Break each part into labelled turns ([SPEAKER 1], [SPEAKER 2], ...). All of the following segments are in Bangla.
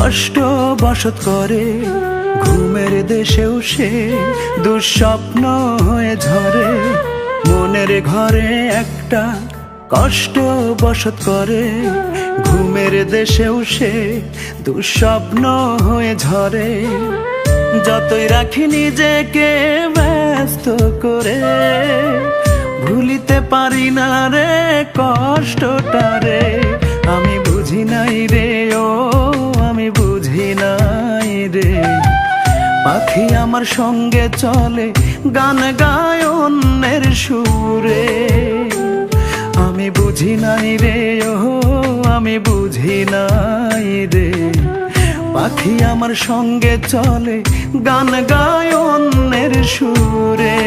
[SPEAKER 1] কষ্ট বসত করে, ঘুমের দেশেও সে দুঃস্বপ্ন হয়ে ঝরে। মনের ঘরে একটা কষ্ট বসত করে, ঘুমের দেশেও সে দুঃস্বপ্ন হয়ে ঝরে। যতই রাখি নিজেকে ব্যস্ত করে, ভুলিতে পারি না রে কষ্টটারে। আমি বুঝি নাই রে, ও আমি বুঝি নাই রে। পাখি আমার সঙ্গে চলে, গান গায় অন্যের সুরে। আমি বুঝি নাই রে, ও আমি বুঝি নাই রে। পাখি আমার সঙ্গে চলে, গান গায় অন্যের সুরে।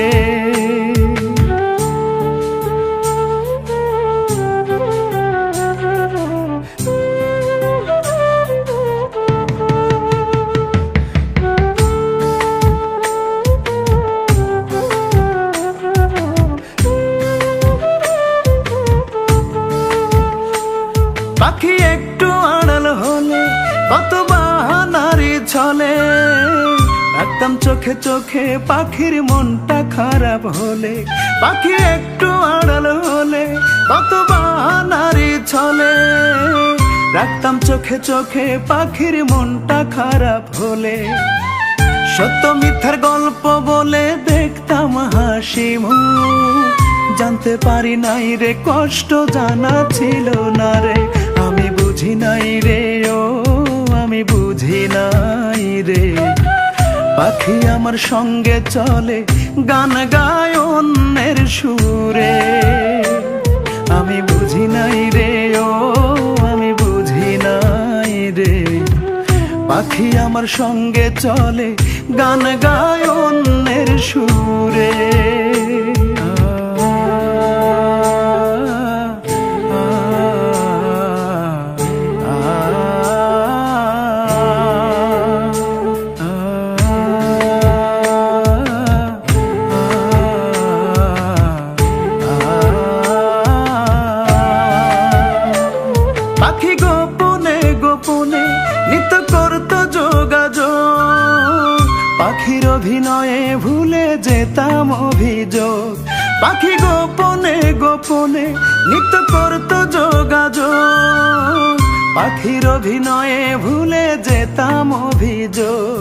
[SPEAKER 1] পাখি একটু আড়াল হলে কত বাহানারি ছলে, রাখতাম চোখে চোখে পাখির মনটা খারাপ হলে। পাখি একটু আড়াল হলে কত বাহানারি ছলে, রাখতাম চোখে চোখে পাখির মনটা খারাপ হলে। সত্য মিথ্যার গল্প বলে দেখতাম হাসি মুখ, জানতে পারি নাই রে কষ্ট জানা ছিল না রে। আমি বুঝি নাই রে, ও আমি বুঝি নাই রে। পাখি আমার সঙ্গে চলে, গান গায় অন্যের সুরে। আমি বুঝি নাই রে, ও আমি বুঝি নাই রে। পাখি আমার সঙ্গে চলে, গান গায় অন্যের সুরে। পাখি গোপনে গোপনে নিত্য করত যোগাযোগ, পাখির অভিনয়ে ভুলে যেতাম অভিযোগ। পাখি গোপনে গোপনে নিত্য করত যোগাযোগ, পাখির অভিনয়ে ভুলে যেতাম অভিযোগ।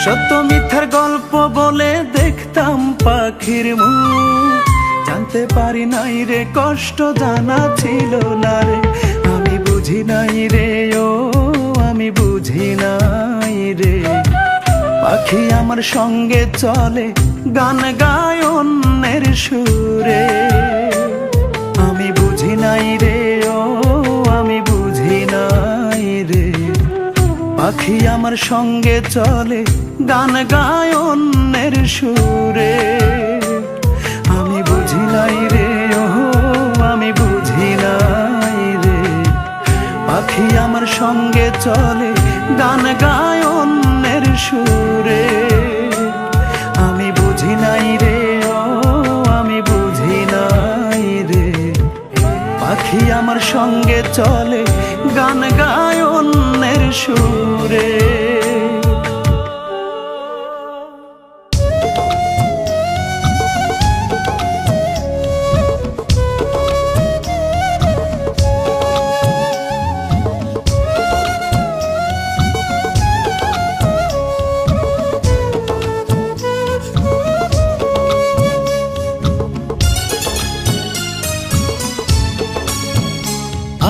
[SPEAKER 1] সত্য মিথ্যার গল্প বলে দেখতাম পাখির মুখ, জানতে পারি নাই রে কষ্ট জানা ছিল না রে। আমি বুঝি নাই রে, ও আমি বুঝি নাই রে। পাখি আমার সঙ্গে চলে, গান গায় অন্যের সুরে। আমি বুঝি নাই রে, ও আমি বুঝি নাই রে। পাখি আমার সঙ্গে চলে, গান গায় অন্যের সুরে। আমি বুঝি নাই রে, ও আমি বুঝি নাই রে। পাখি আমার সঙ্গে চলে, গান গায় অন্যের সুরে। আমি বুঝি নাই রে, ও আমি বুঝি নাই রে। পাখি আমার সঙ্গে চলে, গান গায় অন্যের সুরে।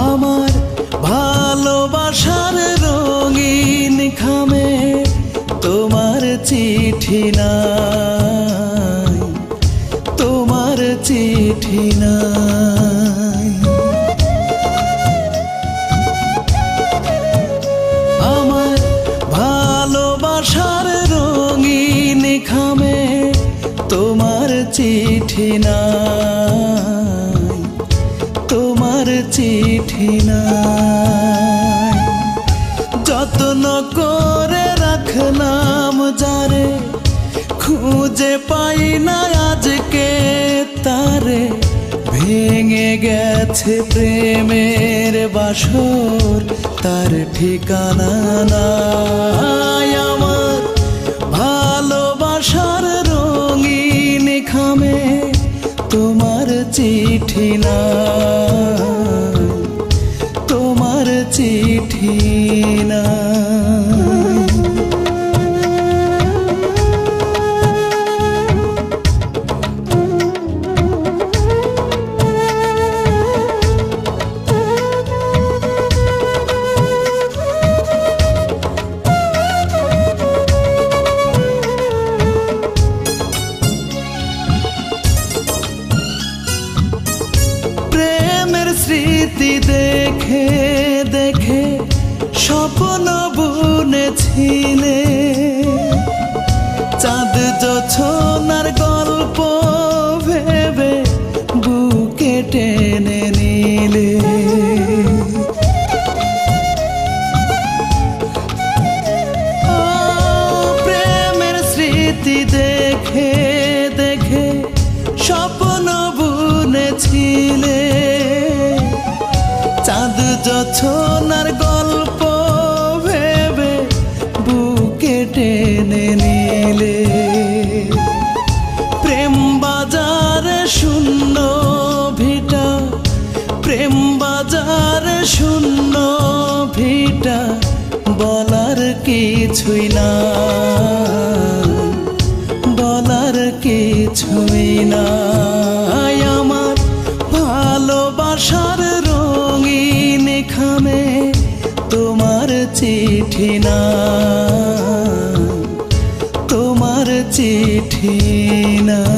[SPEAKER 1] আমার ভালোবাসার রঙিন খামে তোমার চিঠি নাই, তোমার চিঠি নাই। আমার ভালোবাসার রঙিন খামে তোমার চিঠি নাই, তোমার চিঠি নাই। যত্ন করে রাখলাম যারে, খুঁজে পাই না আজকে তারে। ভেঙে গেছে প্রেমের বাসর, তার ঠিকানা নাই। আমার ভালোবাসার রঙিন খামে তোমার চিঠি নাই, তোমার চিঠি নাই। স্মৃতি দেখে দেখে স্বপ্ন বুনেছিলে, চাঁদ জোছনার গল্প ভেবে বুকে টেনে নিলে। প্রেমের স্মৃতি দেখে দেখে স্বপ্ন বুনেছিলে, চাঁদ জোছনার গল্প ভেবে বুকে টেনে নিলে। প্রেম বাজারে শূন্য ভিটা, প্রেম বাজারে শূন্য ভিটা, বলার কিছুই না, বলার কিছুই না। আমার ভালোবাসার রঙিন খামে তোমার চিঠি নাই, তোমার চিঠি নাই।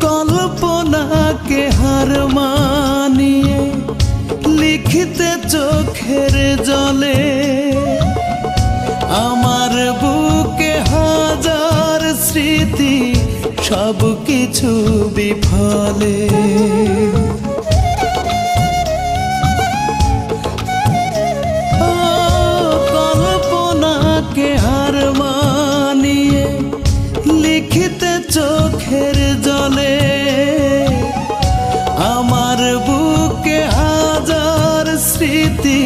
[SPEAKER 1] কল্পনাকে হার মানিয়ে লিখিতে চোখের জলে, আমার বুকে হাজার স্মৃতি সব কিছু বিফলে। কল্পনাকে হার মানিয়ে লিখিতে চোখের জলে, আমার বুকে হাজার স্মৃতি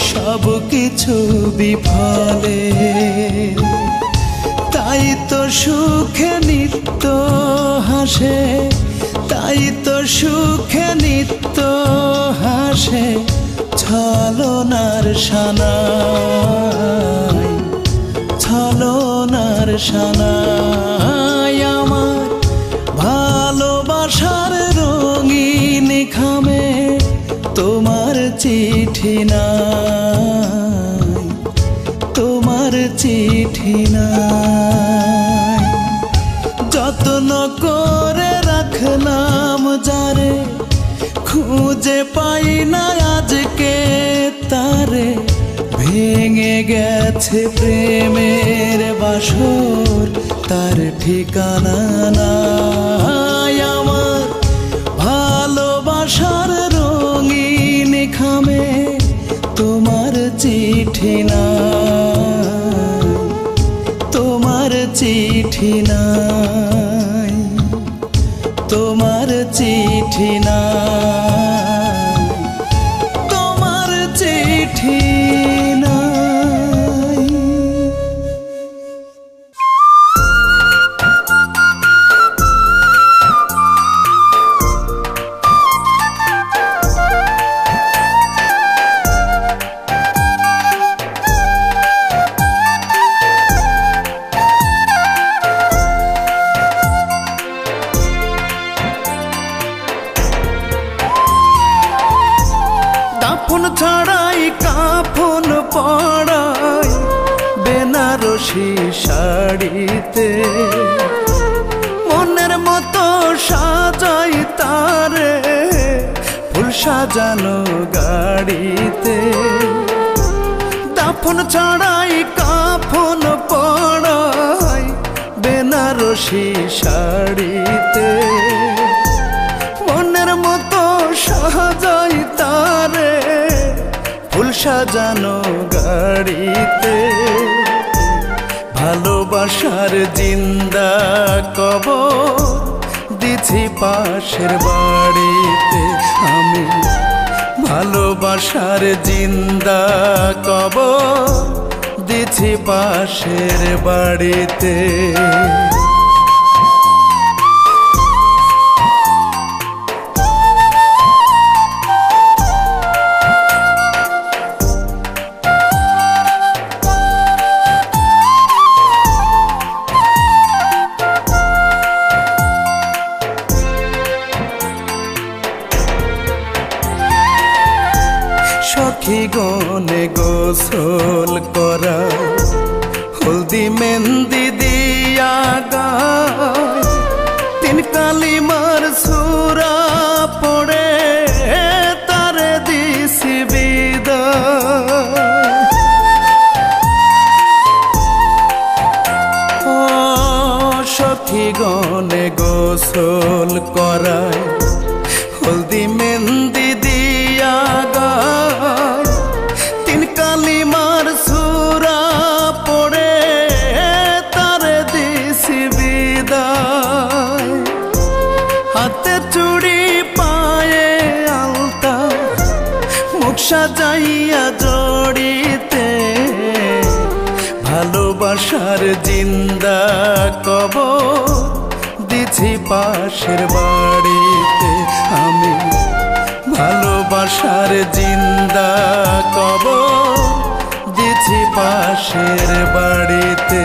[SPEAKER 1] সব কিছু বিফলে। তাই তো সুখে নিত্য হাসে, তাই তো সুখে নিত্য হাসে ছলনার সানাই, ছলনার সানাই। আমার ভালোবাসার রঙিন খামে তোমার চিঠি নাই, তোমার চিঠি নাই। যত্ন করে রাখলাম যারে, খুঁজে পাই না আজকে তারে, ভেঙে গেছে প্রেমের বাসর, তার ঠিকানা নাই। আমার ভালোবাসার রঙিন খামে তোমার চিঠি নাই, তোমার চিঠি নাই, তোমার চিঠি নাই, তোমার চিঠি নাই। দাফন ছাড়াই কাফন পড়াই বেনারসি শাড়িতে, মনের মতো সাজাই তারে ফুল সাজানো গাড়িতে। দাফন ছাড়াই কাফন পড়াই বেনারসি বাসি শাড়িতে মনের মতো সাজাই তারে ফুল সাজানো গাড়িতে ভালোবাসার জিন্দা কবর দিছি পাশের বাড়িতে আমি ভালোবাসার জিন্দা কবর দিছি পাশের বাড়িতে সখী গনে গোসল করা হলদি মেহেন্দি দিয়া গায় তিন কালিমার সূরা পড়ে তারে দিছি বিদায় ও সখী গনে গোসল করায় হলদি মেহেন্দি দিয়া গায় তিন কালিমার সূরা পড়ে তারে দিছি বিদায় হাতে চুড়ি পায়ে আলতা মুখ সাজাইয়া জড়িতে ভালোবাসার জিন্দা কবর দিছি পাশের বাড়িতে আমি ভালোবাসার জিন্দা কবর দিছি পাশের বাড়িতে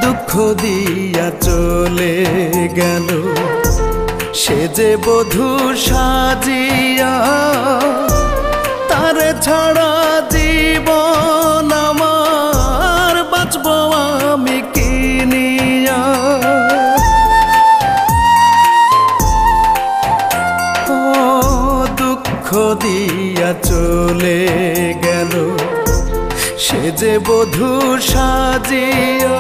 [SPEAKER 1] দুঃখ দিয়া চলে গেল সে যে বধূ সাজিয়া তারে ছাড়া জীবন আমার বাঁচব আমি কিনিয়া ও দুঃখ দিয়া চলে গেল সে যে বধূ সাজিয়া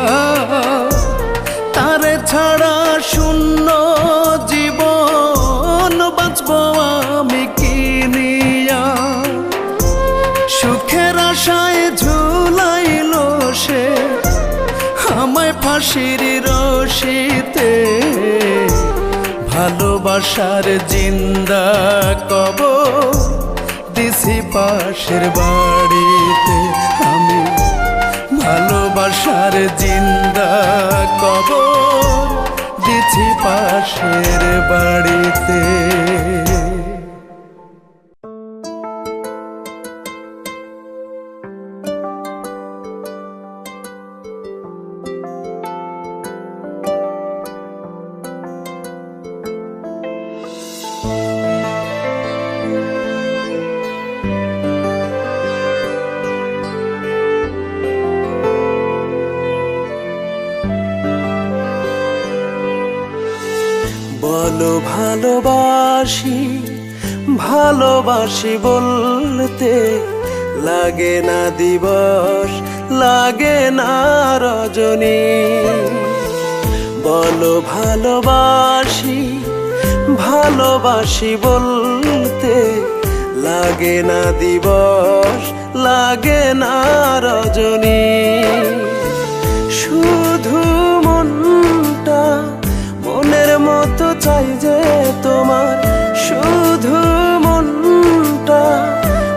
[SPEAKER 1] তারে ছাড়া শূন্য জীবন বাঁচব আমি কিনিয়া সুখের আশায় ঝুলাইল সে আমায় ফাঁসির রশিতে ভালোবাসার জিন্দা কবর দিছি পাশের বাড়িতে আমি ভালোবাসার জিন্দা কবর দিছি পাশের বাড়িতে বলো ভালোবাসি ভালোবাসি বলতে লাগে না দিবস লাগে না রজনী বলো ভালোবাসি ভালোবাসি বলতে লাগে না দিবস লাগে না রজনী শুধু মনটা মনের মতো চাই যে তোমার শুধু মনটা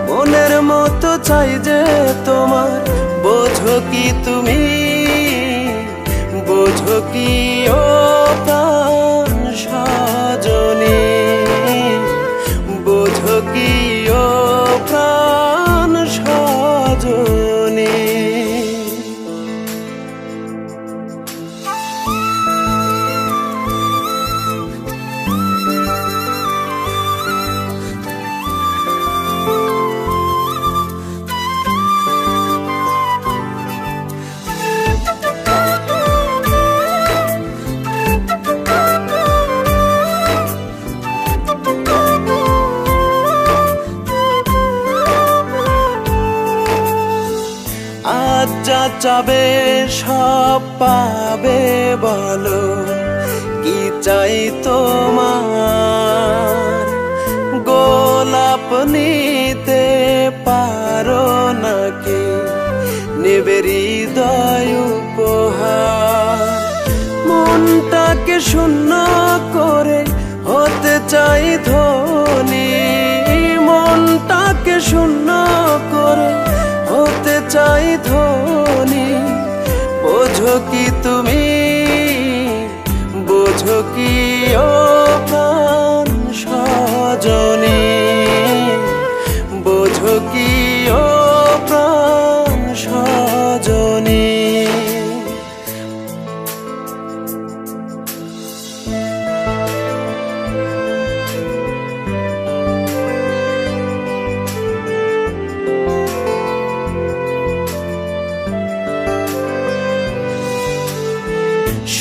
[SPEAKER 1] মনের মতো চাই যে তোমার বোঝো কি তুমি বোঝো কি ও প্রাণ সজনী বোঝো কি ও প্রাণ সজনী চাবে সব পাবে, বলো কি চাই তোমার? গোলাপ নিতে পারো নাকি নেবে হৃদয় উপহার? মনটাকে শূন্য করে হতে চাই ধনী, মনটাকে শূন্য করে হতে চাই ধনী। বোঝো কি তুমি, বোঝো কি ও প্রাণ সজনী? বোঝো কি ও প্রাণ সজনী?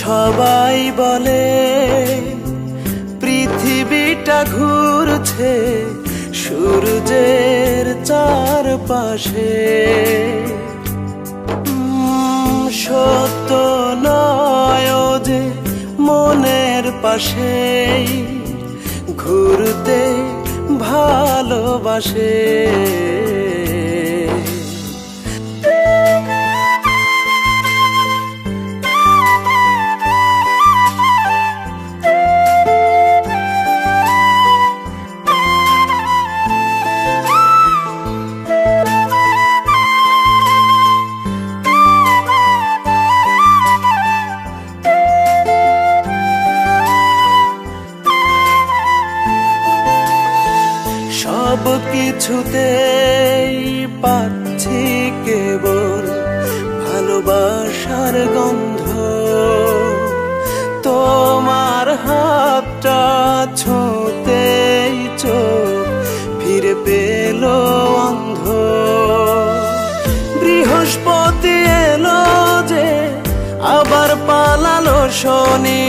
[SPEAKER 1] সবাই বলে পৃথিবীটা ঘুরছে সূর্যের চারপাশে। সত্য নয় যে মনের পাশেই ঘুরতে ভালোবাসে। সব কিছুতেই পাচ্ছি কেবল ভালোবাসার গন্ধ। তোমার হাতটা ছোঁতেই চোখ ফিরে পেল অন্ধ। বৃহস্পতি এলো যে আবার পালালো শনি,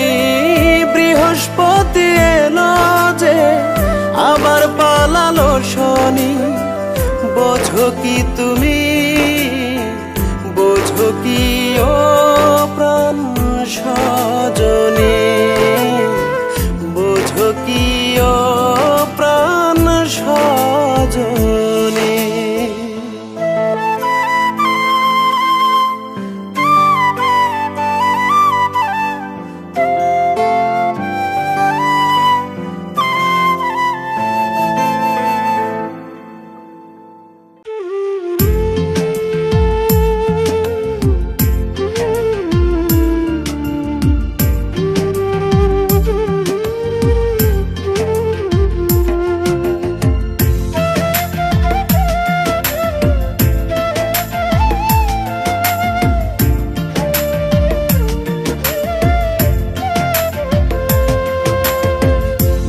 [SPEAKER 1] বৃহস্পতি এলো যে আবার পালালো শনি। বোঝো কি তুমি, বোঝো কি ও প্রাণ সজনী? বোঝো কি ও প্রাণ সজনী?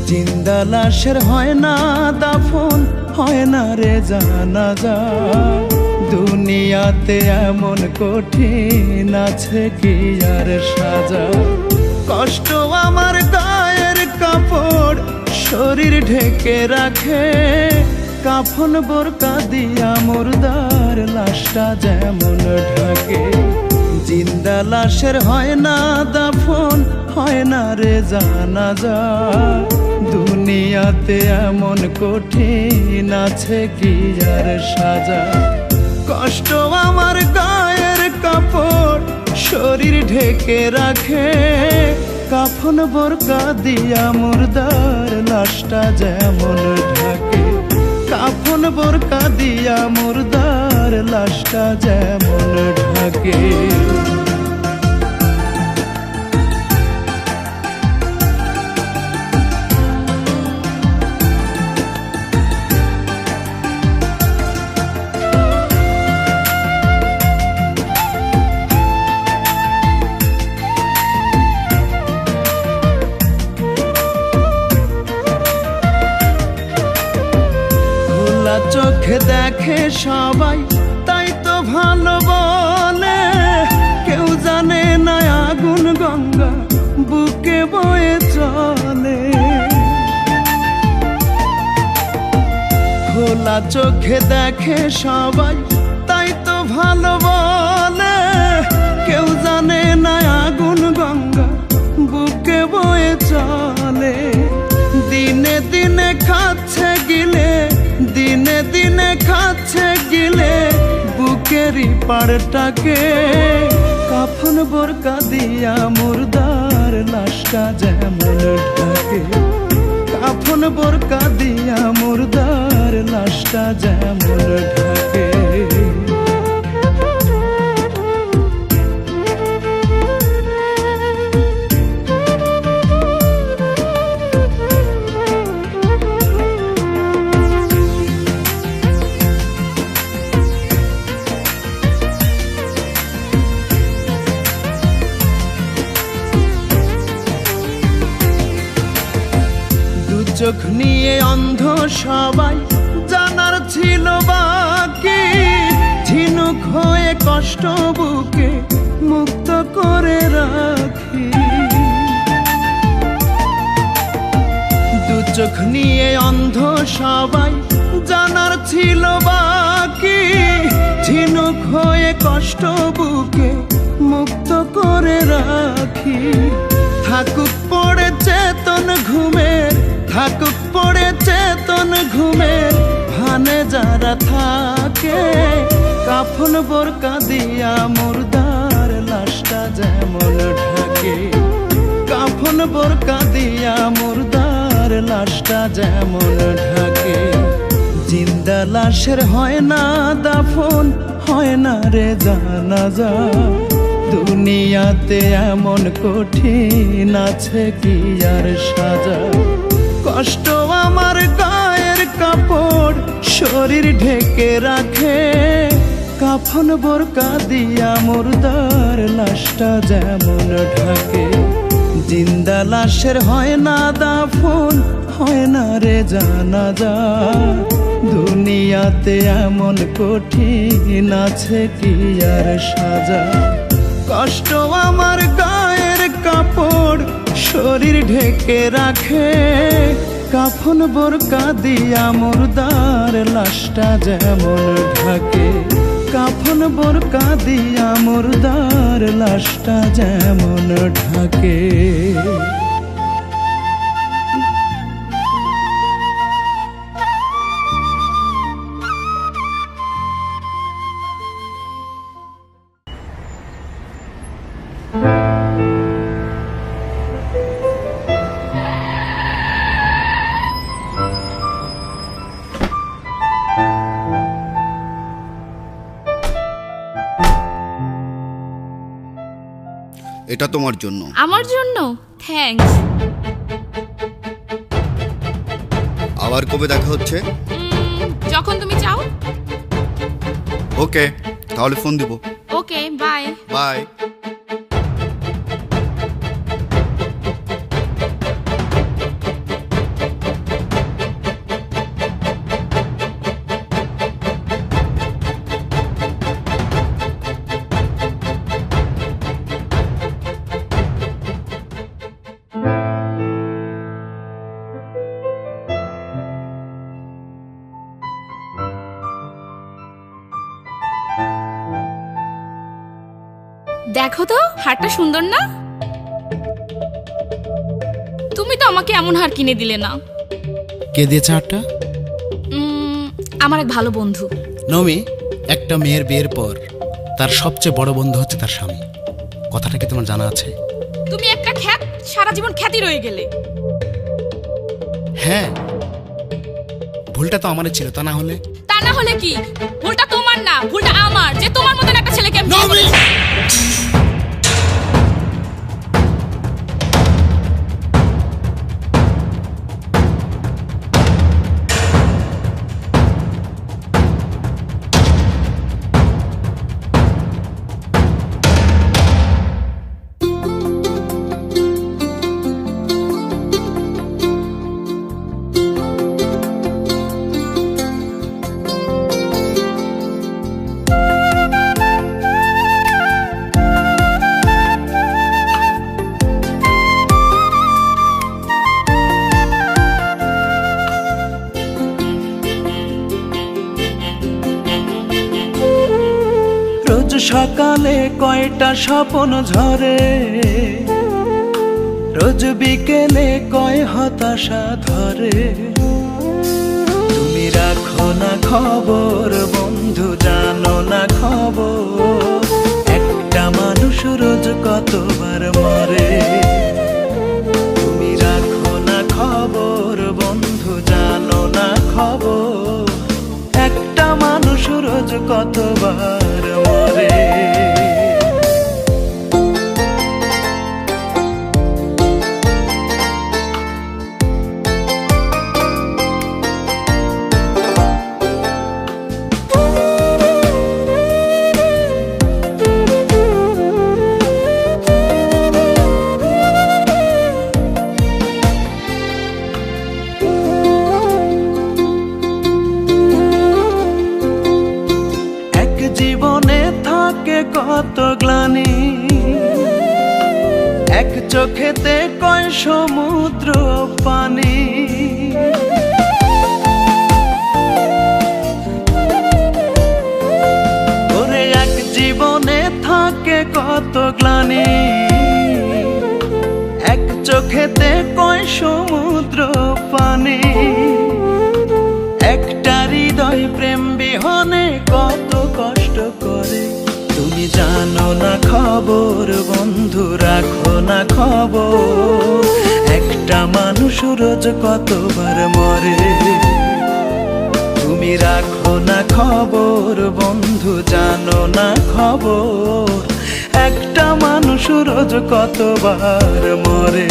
[SPEAKER 1] জিন্দা লাশের হয় না দাফন, হয় না রে জানাজা। দুনিয়াতে এমন কঠিন আছে কি আর সাজা? কষ্ট আমার গায়ের কাপড় শরীর ঢেকে রাখে, কাফন বোরকা দিয়া মুর্দার লাশটা যেমন ঢাকে। জিন্দা লাশের হয় না দাফন, হয় না রে জানাজা। দুনিয়াতে এমন কঠিন আছে কি আর সাজা? কষ্ট আমার গায়ের কাপড় শরীর ঢেকে রাখে, কাফন বোরকা দিয়া মুর্দার লাশটা যেমন ঢাকে। কাফন বোরকা দিয়া মুর্দার লাশটা যেমন ঢাকে। চোখে দেখে সবাই তাই তো ভালো বলে, কেউ জানে না আগুন গঙ্গা বুকে বয়ে চলে। খোলা চোখে দেখে সবাই তাই তো ভালো বলে, বুকে বয়ে চলে। দিনে দিনে খাচ্ছে গিলে, দিনে দিনে খাচ্ছে গিলে বুকেরই পাড়টাকে। কাফন বোরকা দিয়া মুর্দার লাশটা যেমন ঢাকে, কাফন বোরকা দিয়া মুর্দার লাশটা যেমন ঢাকে। চোখ নিয়ে অন্ধ সবাই, জানার ছিল বাকি। ঝিনুক হয়ে কষ্ট বুকে মুক্ত করে রাখি। দু চোখ নিয়ে অন্ধ সবাই, জানার ছিল বাকি। ঝিনুক হয়ে কষ্ট বুকে মুক্ত করে রাখি। থাকুক পড়ে চেতন ঘুমের, থাকুক পড়ে চেতন ঘুমের ভানে যারা থাকে। কাফন বোরকা দিয়া মুর্দার লাশটা যেমন ঢাকে, কাফন বোরকা দিয়া মুর্দার লাশটা যেমন ঢাকে। জিন্দা লাশের হয় না দাফন, হয় না রে জানাজা। দুনিয়াতে এমন কঠিন আছে কি আর সাজা। কষ্ট আমার গায়ের কাপড় শরীর ঢেকে রাখে। কাফন বোরকা দিয়া মুর্দার লাশটা যেমন ঢাকে। জিন্দা লাশের হয় না দাফন, হয় না রে জানাজা। দুনিয়াতে এমন কঠিন আছে কি আর সাজা। কষ্ট আমার গায়ের কাপড় শরীর ঢেকে রাখে। কাফন বোরকা দিয়া মুর্দার লাশটা যেমন ঢাকে, কাফন বোরকা দিয়া মুর্দার লাশটা যেমন ঢাকে।
[SPEAKER 2] এটা তোমার জন্য।
[SPEAKER 3] আমার জন্য? থ্যাঙ্কস।
[SPEAKER 2] আবার কবে দেখা হচ্ছে?
[SPEAKER 3] যখন তুমি চাও।
[SPEAKER 2] ওকে, তাহলে ফোন দিব।
[SPEAKER 3] ওকে, বাই।
[SPEAKER 2] বাই।
[SPEAKER 3] দেখো তো হারটা সুন্দর না? তুমি তো আমাকে এমন হার কিনে দিলে না।
[SPEAKER 4] কে দিয়েছে হারটা?
[SPEAKER 3] আমার এক ভালো বন্ধু।
[SPEAKER 4] নমি, একটা মেয়ের বিয়ের পর তার সবচেয়ে বড় বন্ধু হচ্ছে তার স্বামী। কথাটা কি তোমার জানা আছে?
[SPEAKER 3] তুমি একটা খ্যাত, সারা জীবন খ্যাতি রয়ে গেলে।
[SPEAKER 4] হ্যাঁ, ভুলটা তো আমারই ছিল, তা না হলে?
[SPEAKER 3] তা না হলে কি? ভুলটা তোমার না, ভুলটা আমার, যে তোমার মতন একটা ছেলেকে আমি বিয়ে করেছি।
[SPEAKER 1] সকালে কয়টা স্বপ্ন ঝরে, রোজ বিকেলে কয় হতাশা ধরে, তুমি রাখো না খবর বন্ধু, জানো না খবর, একটা মানুষ রোজ কতবার মরে। তুমি রাখো না খবর বন্ধু, জানো না খবর, একটা মানুষ রোজ কতবার মরে। জীবনে থাকে কত গ্লানি, এক চোখেতে কয় সমুদ্র পানি। ওরে এক জীবনে থাকে কত গ্লানি, এক চোখেতে কয় সমুদ্র পানি। একটা হৃদয় প্রেম বিহনে কত কষ্ট করে, তুমি জানো না খবর বন্ধু, রাখো না খবর, একটা মানুষ রোজ কতবার মরে। তুমি রাখো না খবর বন্ধু, জানো না খবর, একটা মানুষ রোজ কতবার মরে।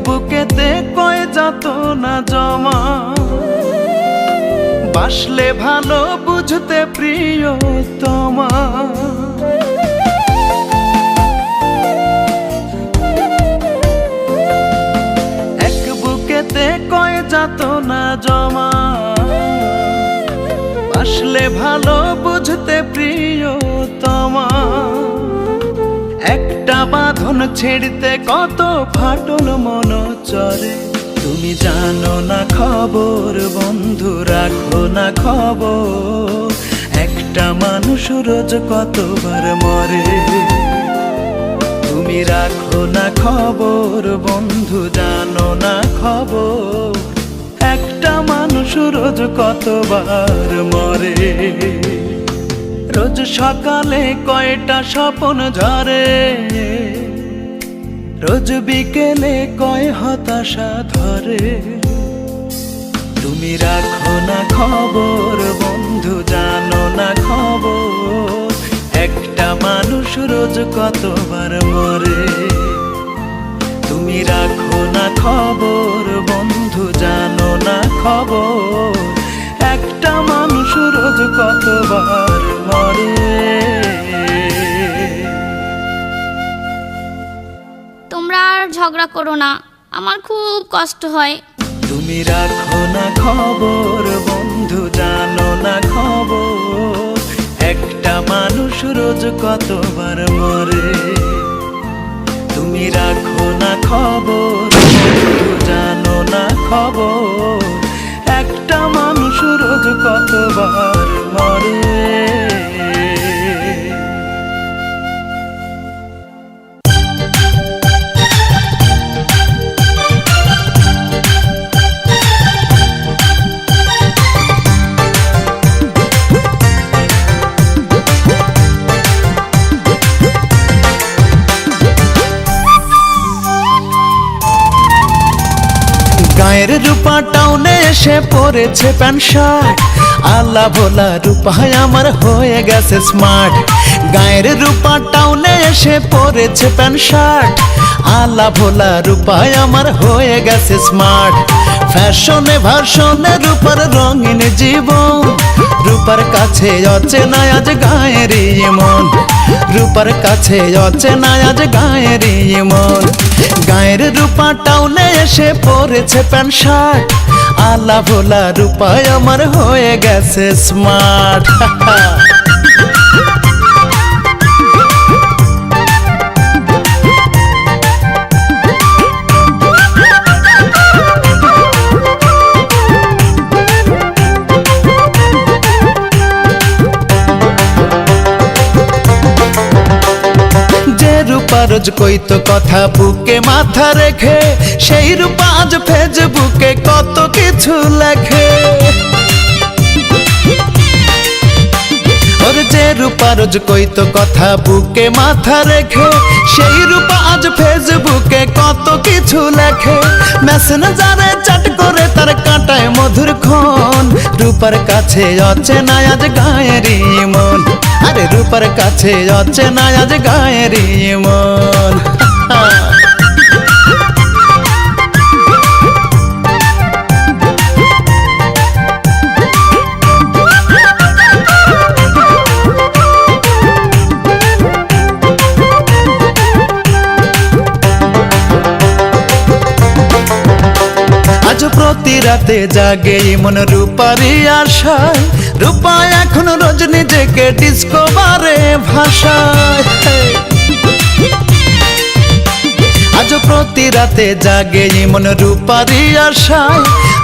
[SPEAKER 1] বুকেতে কয় যাত না জমা, বাসলে ভালো বুঝতে প্রিয়তমা। এক বুকেতে কয় যাত না জমা, বাসলে ভালো বুঝতে প্রিয়তমা। একটা বাঁধন ছেড়তে কত ফাটল মন চরে, তুমি জানো না খবর বন্ধু, রাখো না খবর, একটা মানুষ রোজ কতবার মরে। তুমি রাখো না খবর বন্ধু, জানো না খবর, একটা মানুষ রোজ কতবার মরে। রোজ সকালে কয়টা স্বপ্ন ঝরে, রোজ বিকেলে কয় হতাশা ধরে। তুমি রাখো না খবর বন্ধু, জানো না খবর, একটা মানুষ রোজ কতবার মরে। তুমি রাখো না খবর বন্ধু, জানো না খবর, একটা মানুষ রোজ কতবার মরে।
[SPEAKER 5] তোমরা আর ঝগড়া করো না, আমার খুব কষ্ট হয়।
[SPEAKER 1] তুমি রাখো না খবর বন্ধু, জানো না খবর, একটা মানুষ রোজ কতবার মরে। তুমি রাখো না খবর বন্ধু, জানো না খবর, একটা মানুষ রোজ কতবার মরে। গায়ের রূপা টাউনে এসে পড়েছে প্যান্ট শার্ট, আল্লাহ ভোলা রূপায় আমার হয়ে গেছে স্মার্ট। গায়ের রূপা টাউনে এসে পড়েছে প্যান্ট শার্ট, আল্লাহ ভোলা রূপায় আমার হয়ে গেছে স্মার্ট। ফ্যাশনে ভার্সনে রূপার রঙিন জীবন, রূপার কাছে অচেনা আজ গায়ের মন, রূপার কাছে অচেনা আজ গায়ের মন। গায়ের রূপা টাউনে এসে পড়েছে প্যান্ট শার্ট, আলা ভোলা রূপায় আমার হয়ে গেছে স্মার্ট। রোজ কইতো কথা বুকে মাথা রেখে, সেই রূপা আজ ফেসবুকে কত কিছু লেখে। ওর যে রূপা রোজ কইতো কথা বুকে মাথা রেখে, সেই রূপা আজ ফেসবুকে কত কিছু লেখে। মেসেঞ্জারে চ্যাট করে তার কাটায় মধুর ক্ষণ, রূপার কাছে অচেনা আজ গায়ের মন, আরে রূপার কাছে অচেনা আজ গায়ের মন। আজ প্রতি রাতে জাগে মন রূপারি আশায়, রূপা এখন রোজ নিজেকে ডিসকভারে ভাষায়। আজ প্রতি রাতে জাগে মন রূপারি আশায়,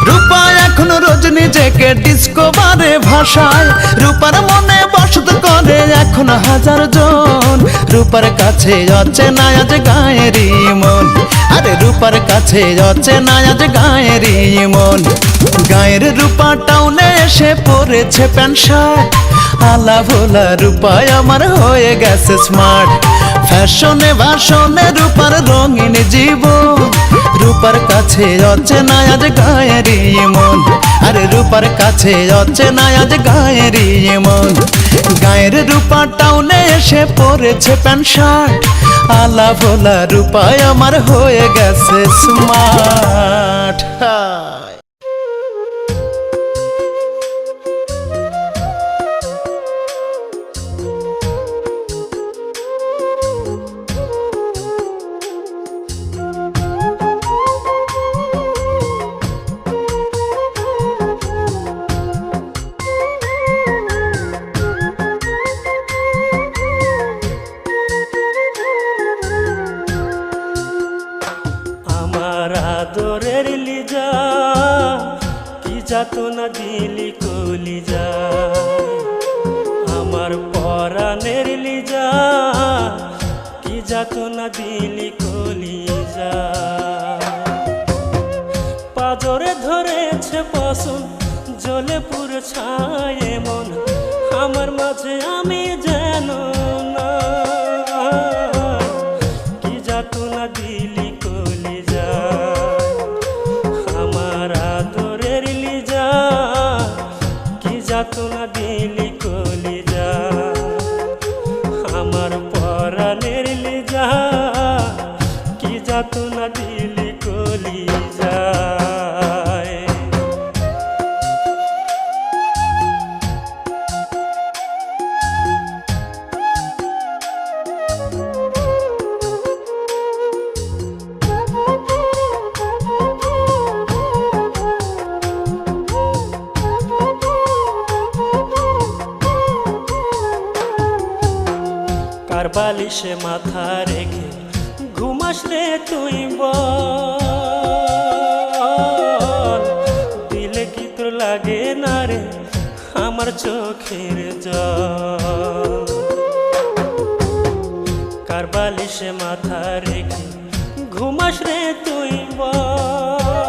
[SPEAKER 1] রূপা এখন রোজ নিজেকে ডিসকভারে ভাষায়। রূপার মনে বসত করে এখন হাজার জন, রূপার কাছে অচেনা আজ গায়ের মন, আরে রূপার কাছে অচেনা আজ গায়ের মন। গায়ের রূপা টাউনে এসে পড়েছে প্যান্ট শার্ট, আলা ভোলা রূপায় আমার হয়ে গেছে স্মার্ট। ফ্যাশনে ভার্সনে রূপার রঙিন জীবন, রূপার কাছে অচেনা আজ গায়ের মন, আরে রূপার কাছে অচেনা আজ গায়ের মন। গায়ের রূপা টাউনে এসে পড়েছে প্যান্ট শার্ট, আলা ভোলা রূপায় আমার হয়ে গেছে স্মার্ট।
[SPEAKER 6] আদরের লিজা কি যাতনা দিলি কলিজা, আমার পরাণের লিজা কি যাতনা দিলি কলিজা। পাজরে ধরেছে পশম জ্বলে পুরো ছায়ে মন, আমার মাঝে আমি যেন না কি যাতনা দিলি কলিজা। আমার আদরের লিজা কি যাতনা দিলি কলিজা, আমার পরাণের লিজা কি যাতনা দিলি কলিজা। কার বালিশে মাথা রেখে ঘুমাস রে তুই বল, দিলে কি তোর লাগে না রে আমার চোখের জল। কার বালিশে মাথা রেখে ঘুমাস রে তুই বল,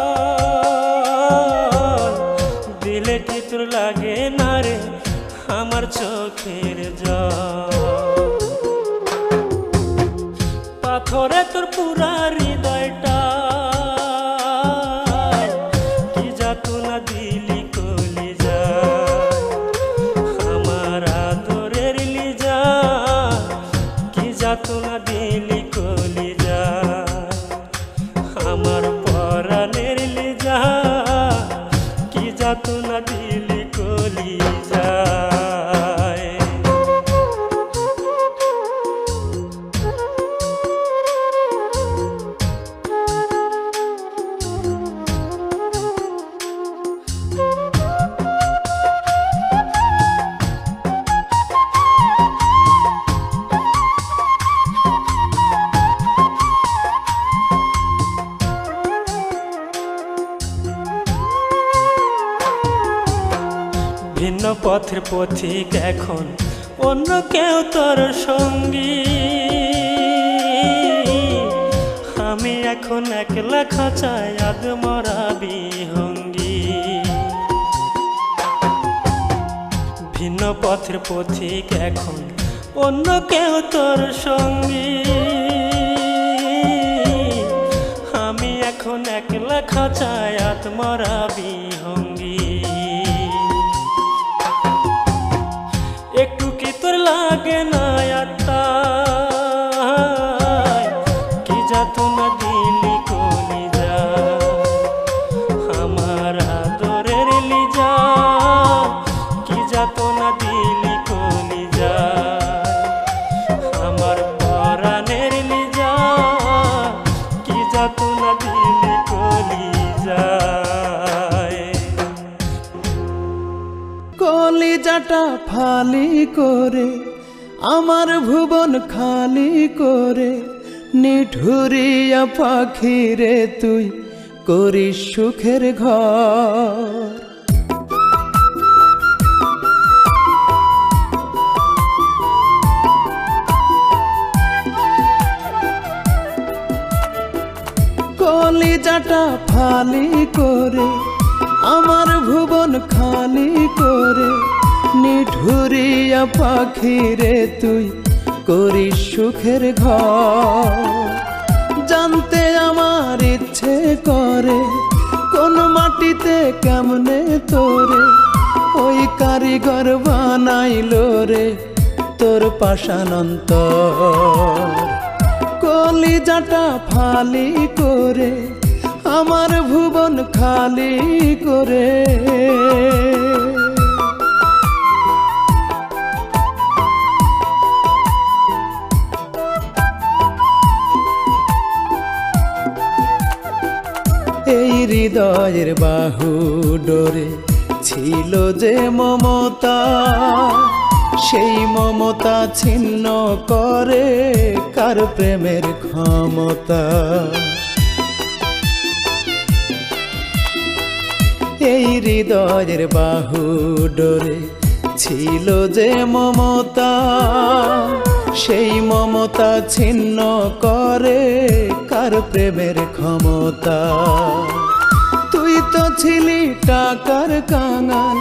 [SPEAKER 6] দিলে কি তোর লাগে না রে আমার চোখের জল। পাথরে তোর পুরা হৃদয়টা কি যাতনা দিলি কলিজা, আমার আদরের লিজা কি যাতনা দিলি কলিজা, আমার পরাণের লিজা যাতনা দিলি কলি যায়। ভিন্ন পথের পথিক এখন অন্য কেউ তোর সঙ্গী, আমি এখন একলা খাঁচায় আদমরা বিহঙ্গী। ভিন্ন পথের পথিক এখন অন্য কেউ তোর সঙ্গী, আমি এখন একলা খাঁচায় আদমরা বিহঙ্গী। একটু কি তোর লাগে না আত্মায়, কি যাতনা দিলি কলি যায় আমার আদরের লিজা, কি যাতনা দিলি কলি যায় আমার পরাণের লিজা, কি যাতনা দিলি কলি যায়।
[SPEAKER 1] কলিজাটা ফালি করে আমার ভুবন খালি করে, নিঠুরিয়া পাখি রে তুই করিস সুখের ঘর। কলিজাটা ফালি করে আমার ভুবন খালি করে, নিঠুরিয়া পাখি রে তুই করিস সুখের ঘর। জানতে আমার ইচ্ছে করে কোন মাটিতে কেমনে তোরে ওই কারিগর বানাইলো রে তোর পাষাণ অন্তর। কলিজাটা ফালি করে আমার ভুবন খালি করে, এই হৃদয়ের বাহু ডোরে ছিল যে মমতা, সেই মমতা ছিন্ন করে কার প্রেমের ক্ষমতা। এই হৃদয়ের বাহু ডোরে ছিল যে মমতা, সেই মমতা ছিন্ন করে কার প্রেমের ক্ষমতা। তুই তো ছিলি টাকার কাঙাল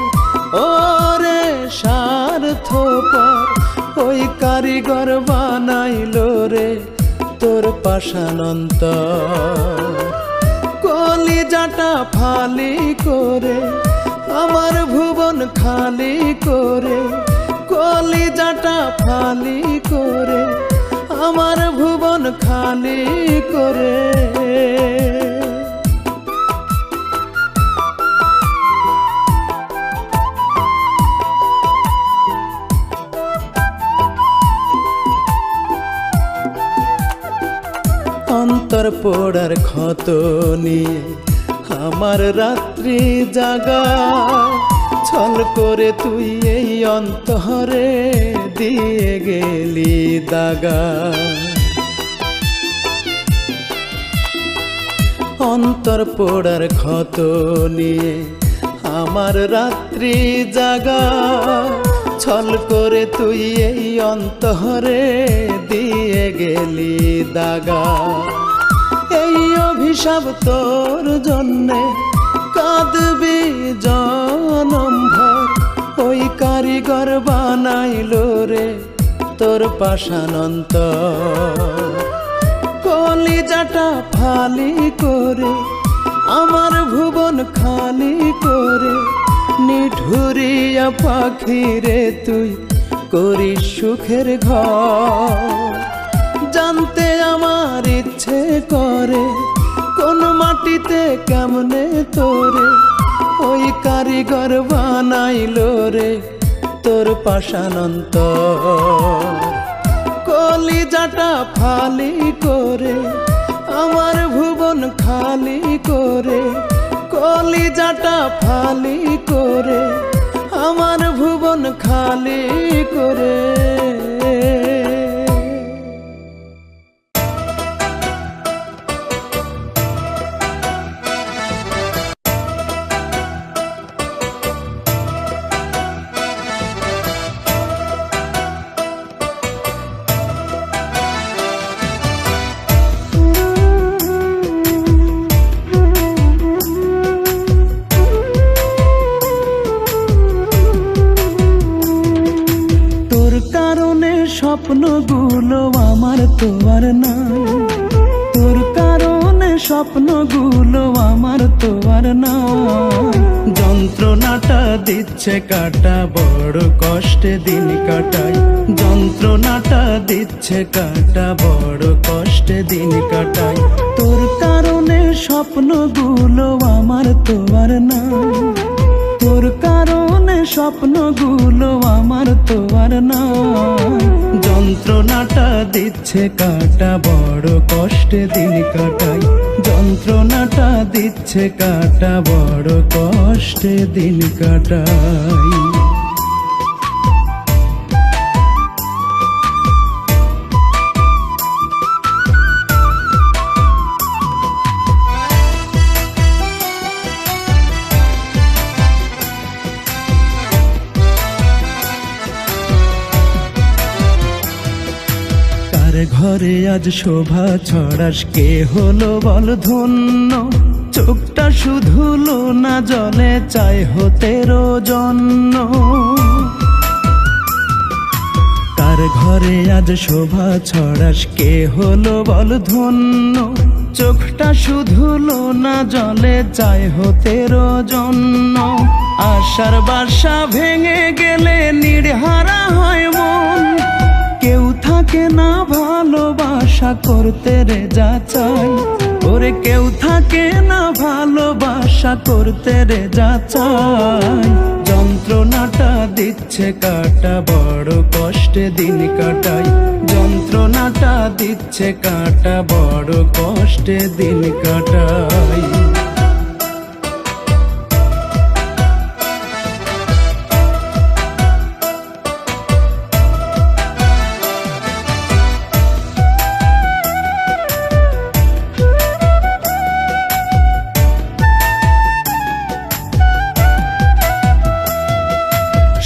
[SPEAKER 1] ওরে স্বার্থপর, ওই কারিগর বানাইলো রে তোর পাষাণ অন্তর। কলিজাটা ফালি করে আমার ভুবন খালি করে, কলিজাটা ফালি করে আমার ভুবন খালি করে। অন্তর পোড়ার ক্ষত নিয়ে আমার রাত্রি জাগা, ছল করে তুই এই অন্তরে দিয়ে গেলি দাগা। অন্তর পোড়ার ক্ষত নিয়ে আমার রাত্রি জাগা, ছল করে তুই এই অন্তরে দিয়ে গেলি দাগা। এই অভিশাপ তোর জন্যে কাঁদবি জনম ভর, ওই কারিগর বানাইলো রে তোর পাষাণ অন্তর। কলিজাটা ফালি করে আমার ভুবন খালি করে, নিঠুরিয়া পাখি রে তুই করিস সুখের ঘর। জানতে আমার ইচ্ছে করে কোন মাটিতে কেমনে তোরে ওই কারিগর বানাইলো রে তোর পাষাণন্তর। কলিজাটা ফালি করে আমার ভুবন খালি করে, কলিজাটা ফালি করে আমার ভুবন খালি করে। স্বপ্নগুলো আমার তো আর নাই, তোর কারণে স্বপ্নগুলো আমার তো আর নাই। যন্ত্রণাটা দিচ্ছে কাটা, বড় কষ্টে দিন কাটাই। যন্ত্রণাটা দিচ্ছে কাটা, বড় কষ্টে দিন কাটাই। তোর কারণে স্বপ্নগুলো আমার তো আর নাই, তোর কারণে স্বপ্নগুলো আমার তো আর নাই। যন্ত্রণাটা দিচ্ছে কাটা, বড় কষ্টে দিন কাটাই। যন্ত্রণাটা দিচ্ছে কাটা, বড় কষ্টে দিন কাটাই। ঘরে আজ শোভা ছড়াস, কে হলো বল ধন্য। চোখটা শুধু না জলে চাই হতে রোজন্য। কার ঘরে আজ শোভা ছড়াস, কে হলো বল ধন্য। চোখটা শুধু না জলে চাই হতে রোজন্য। আশার বাসা ভেঙে গেলে নির্হারা হয় মন, কেউ থাকে না ভালোবাসা করতে রে যা চাই। ওরে কেউ থাকে না ভালোবাসা করতে রে যা চাই। যন্ত্রণাটা দিচ্ছে কাটা, বড় কষ্টে দিন কাটাই। যন্ত্রণাটা দিচ্ছে কাটা, বড় কষ্টে দিন কাটাই।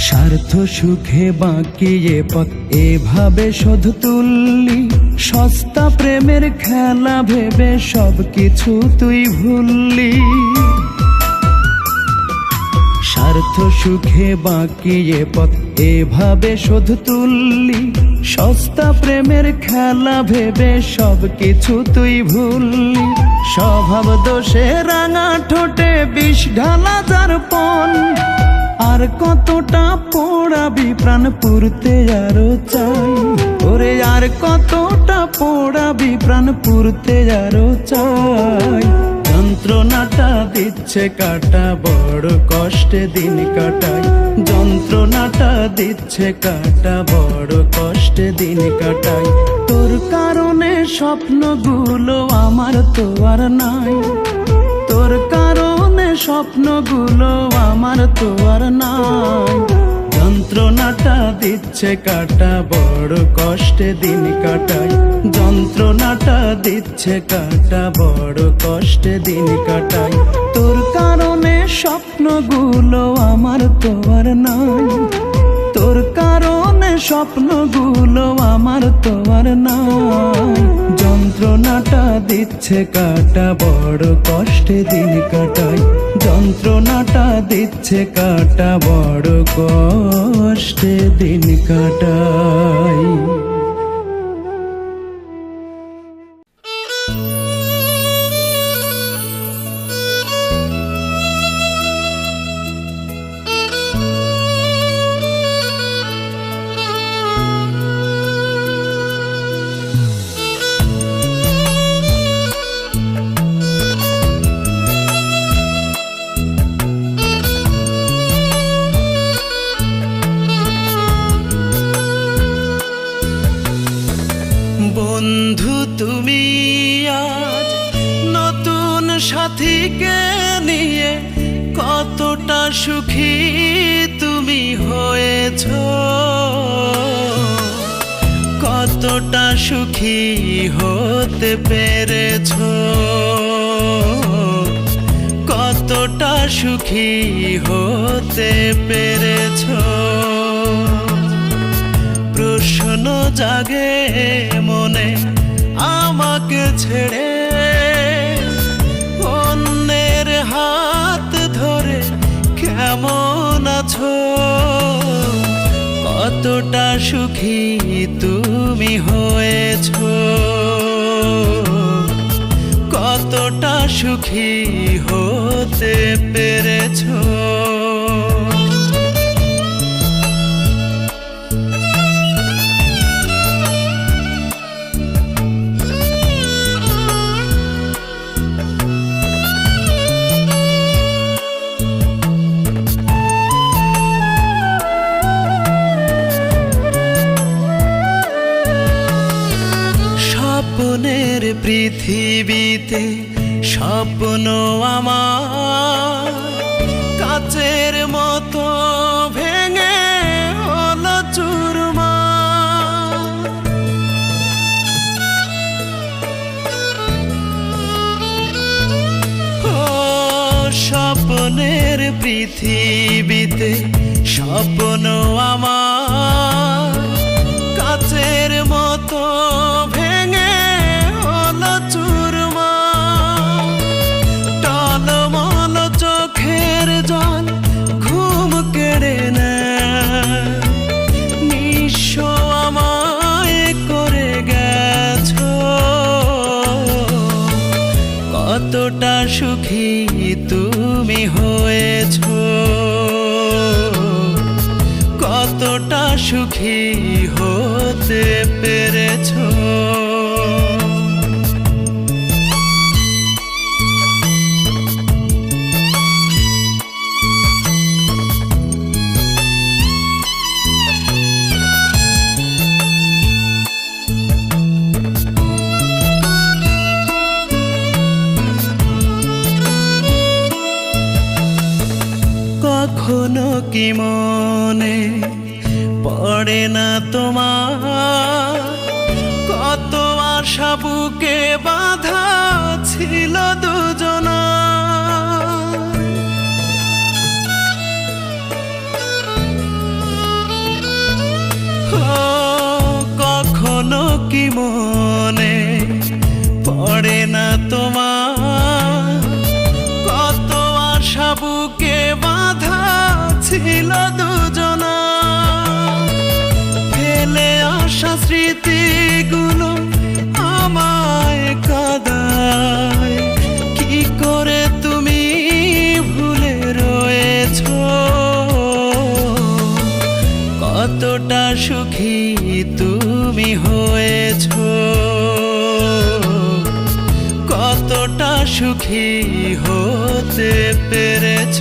[SPEAKER 1] স্বার্থ সুখে বাকি এ পথ এভাবে শোধ তুললি। সস্তা প্রেমের খেলা ভেবে সব কিছু তুই ভুললি। স্বার্থ সুখে বাকি এ পথ এভাবে শোধ তুললি। সস্তা প্রেমের খেলা ভেবে সব কিছু তুই ভুললি। স্বভাব দোষে রাঙা ঠোঁটে বিষ ঢালা দর্পণ। আর কতটা পোড়াবি প্রাণ পুরতে আরো চাই। ওরে আর কতটা পোড়াবি প্রাণ পুরতে আরো চাই। যন্ত্রণাটা দিচ্ছে কাটা, বড় কষ্টে দিন কাটাই। যন্ত্রণাটা দিচ্ছে কাটা, বড় কষ্টে দিন কাটাই। তোর কারণে স্বপ্নগুলো আমার তো আর নাই, তোর কারণে স্বপ্নগুলো আমার তো আর নাই। যন্ত্রণাটা দিচ্ছে কাটা, বড় কষ্টে দিন কাটাই। যন্ত্রণাটা দিচ্ছে কাটা, বড় কষ্টে দিন কাটাই। তোর কারণে স্বপ্নগুলো আমার তো আর নাই, তোর কারণে স্বপ্নগুলো আমার তো আর নাই। যন্ত্রণাটা দিচ্ছে কাটা, বড় কষ্টে দিন কাটাই। যন্ত্রণাটা দিচ্ছে কাটা, বড় কষ্টে দিন কাটাই। সুখী তুমি হয়েছ, কতটা সুখী হতে পেরেছ, কতটা সুখী হতে পেরেছ। প্রশ্ন জাগে মনে আমাকে ছেড়ে, অন্যের হাত ধরে কেমন আছো, কতটা সুখী তুমি হয়েছ, কতটা সুখী হতে পেরেছ। স্বপ্নের পৃথিবীতে স্বপ্ন আমার কাচের মতো ভেঙে হলো চুরমার। ও স্বপ্নের পৃথিবীতে স্বপ্ন আমার কাচের মতো ভেঙে হলো চুরমার। টলমল চোখের জল ঘুম কেড়ে নেয়, নিঃস্ব আমায় করে গেছো, কতটা সুখী তুমি হয়েছ, কতটা সুখী হতে পেরেছ। কখনো কি মনে পড়ে না তোমার, কত আশা বুকে বাঁধা ছিল দুজনার। ও কখনো কি মনে পড়ে না তোমার, কত আশা বুকে বাঁধা ছিল দুজনা। ফেলে আসা স্মৃতিগুলো আমায় কাঁদায়, কি করে তুমি ভুলে রয়েছ, কতটা সুখী তুমি হয়েছ, কতটা সুখী হতে পেরেছ।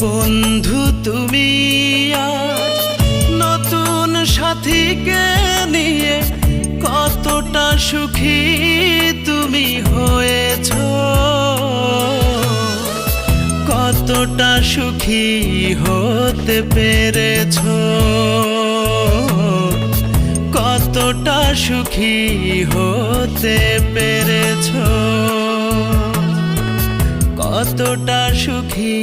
[SPEAKER 1] বন্ধু তুমি আজ নতুন সাথীকে নিয়ে কতটা সুখী তুমি হয়েছ, কতটা সুখী হতে পেরেছ, কতটা সুখী হতে পেরেছ, কতটা সুখী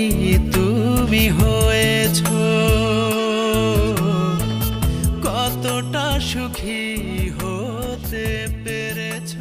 [SPEAKER 1] তুমি হয়েছ, কতটা সুখী হতে পেরেছ।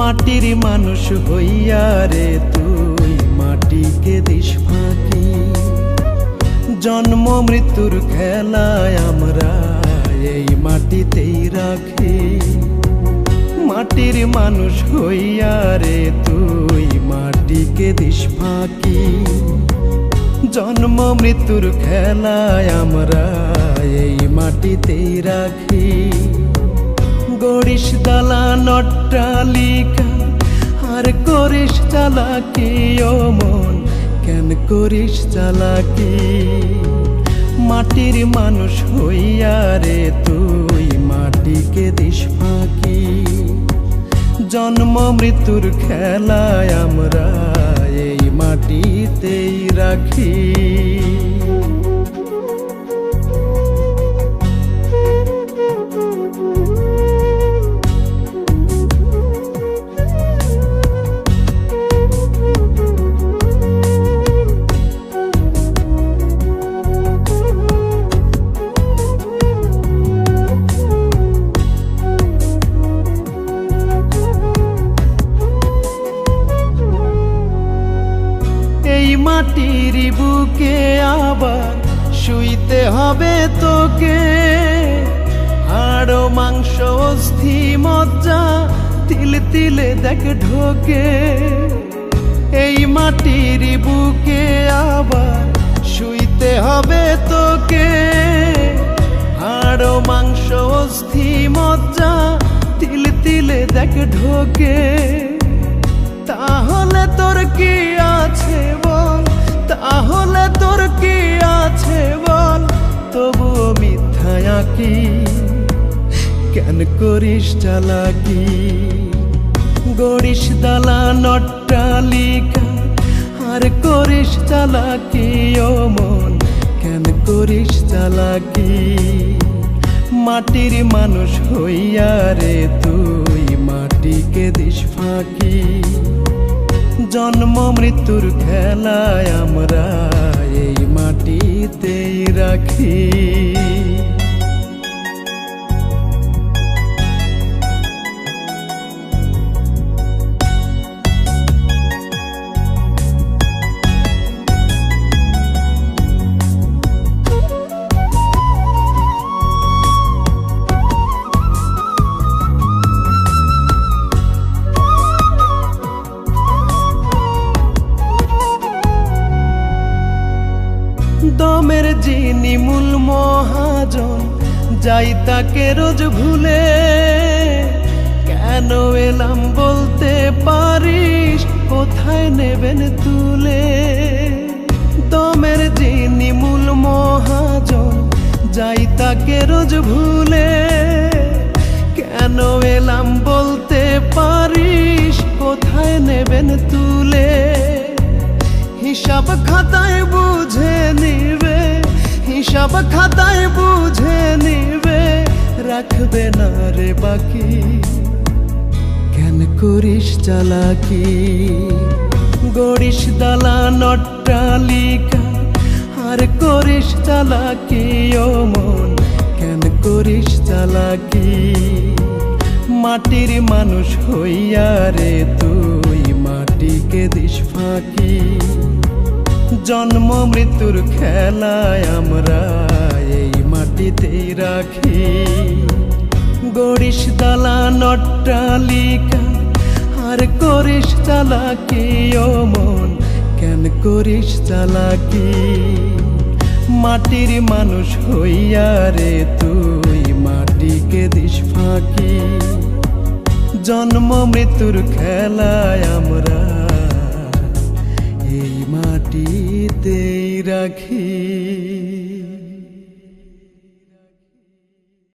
[SPEAKER 1] মাটির মানুষ হইয়া রে তুই মাটিকে দিস ফাঁকি, জন্ম মৃত্যুর খেলায় আমরা এই মাটিতেই রাখি। মাটির মানুষ হইয়া রে তুই মাটিকে দিস ফাঁকি, জন্ম মৃত্যুর খেলায় আমরা এই মাটিতেই রাখি। গড়িস দালান অট্টালিকা আর করিস চালাকি ও মন, কেন করিস চালাকি? মাটির মানুষ হইয়া রে তুই মাটিকে দিস ফাঁকি। জন্ম মৃত্যুর খেলায় আমরা এই মাটিতেই রাখি। এই মাটির বুকে আবার শুইতে হবে তোকে, হাড় মাংস অস্থি মজ্জা তিলে তিলে দেখ ঢোকে। এই মাটির বুকে আবার শুইতে হবে তোকে, হাড় মাংস অস্থি মজ্জা তিলে তিলে দেখ ঢোকে। তাহলে তোর কি আছে বল, তাহলে তোর কি আছে বল, তবুও মিথ্যায় আঁকি, কেন করিস চালাকি? গড়িস দালান অট্টালিকা আর করিস চালাকি ও মন, কেন করিস চালাকি? মাটির মানুষ হইয়া রে তুই মাটিকে দিস ফাঁকি। জন্ম মৃত্যুর খেলায় আমরা এই মাটিতেই রাখি। দমের যিনি মূল মহাজন, যাই তাকে রোজ ভুলে, কেন এলাম বলতে পারিস, কোথায় নেবেন তুলে? দমের যিনি মূল মহাজন, যাই তাকে রোজ ভুলে, কেন এলাম বলতে পারিস, কোথায় নেবেন তুলে? হিসাব খাতায় বুঝে নিবে, হিসাব খাতায় বুঝে নিবে, রাখবে না রে বাকি, কেন করিস চালাকি? গড়িস দালান অট্টালিকা আর করিস চালাকি ও মন, কেন করিস চালাকি? মাটির মানুষ হইয়া রে তুই মাটিকে দিস ফাঁকি। জন্ম মৃত্যুর খেলায় আমরা এই মাটিতেই রাখি। গড়িস দালান অট্টালিকা আর করিস চালাকি ও মন, কেন করিস চালাকি? মাটির মানুষ হইয়া রে তুই মাটিকে দিস ফাঁকি। জন্ম মৃত্যুর খেলায় আমরা এই মাটিতেই রাখি।